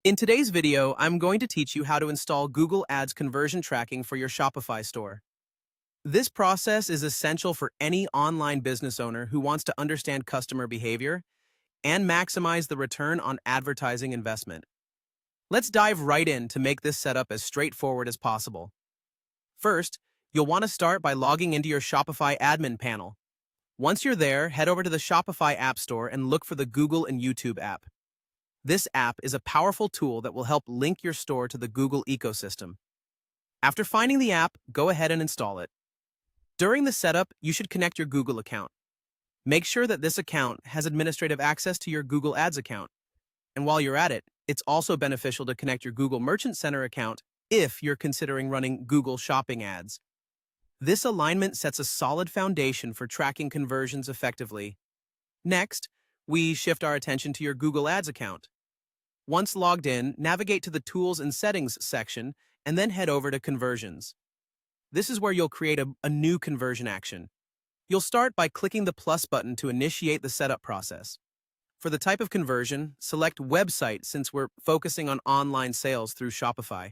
In today's video, I'm going to teach you how to install Google Ads conversion tracking for your Shopify store. This process is essential for any online business owner who wants to understand customer behavior and maximize the return on advertising investment. Let's dive right in to make this setup as straightforward as possible. First, you'll want to start by logging into your Shopify admin panel. Once you're there, head over to the Shopify App Store and look for the Google and YouTube app. This app is a powerful tool that will help link your store to the Google ecosystem. After finding the app, go ahead and install it. During the setup, you should connect your Google account. Make sure that this account has administrative access to your Google Ads account. And while you're at it, it's also beneficial to connect your Google Merchant Center account if you're considering running Google Shopping ads. This alignment sets a solid foundation for tracking conversions effectively. Next, we shift our attention to your Google Ads account. Once logged in, navigate to the Tools and Settings section and then head over to Conversions. This is where you'll create a new conversion action. You'll start by clicking the plus button to initiate the setup process. For the type of conversion, select Website since we're focusing on online sales through Shopify.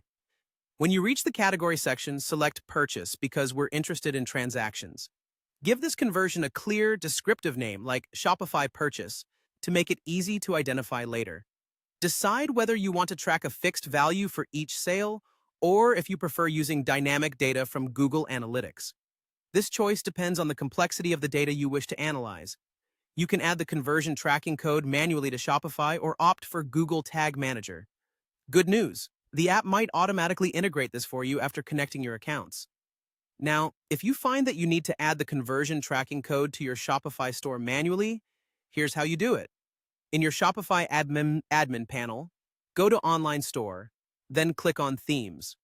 When you reach the category section, select Purchase because we're interested in transactions. Give this conversion a clear, descriptive name like Shopify Purchase to make it easy to identify later. Decide whether you want to track a fixed value for each sale or if you prefer using dynamic data from Google Analytics. This choice depends on the complexity of the data you wish to analyze. You can add the conversion tracking code manually to Shopify or opt for Google Tag Manager. Good news! The app might automatically integrate this for you after connecting your accounts. Now, if you find that you need to add the conversion tracking code to your Shopify store manually, here's how you do it. In your Shopify admin panel, go to Online Store, then click on Themes.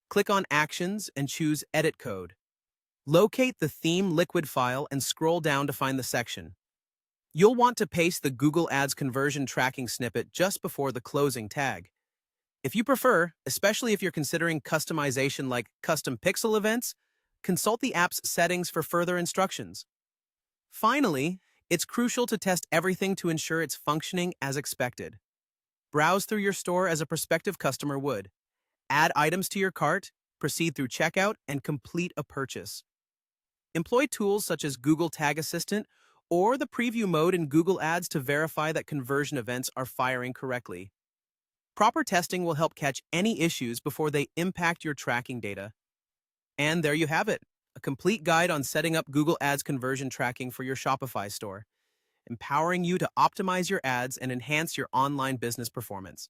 Click on Actions and choose Edit Code. Locate the theme liquid file and scroll down to find the section. You'll want to paste the Google Ads conversion tracking snippet just before the closing tag. If you prefer, especially if you're considering customization like custom pixel events, consult the app's settings for further instructions. Finally, it's crucial to test everything to ensure it's functioning as expected. Browse through your store as a prospective customer would. Add items to your cart, proceed through checkout, and complete a purchase. Employ tools such as Google Tag Assistant or the preview mode in Google Ads to verify that conversion events are firing correctly. Proper testing will help catch any issues before they impact your tracking data. And there you have it, a complete guide on setting up Google Ads conversion tracking for your Shopify store, empowering you to optimize your ads and enhance your online business performance.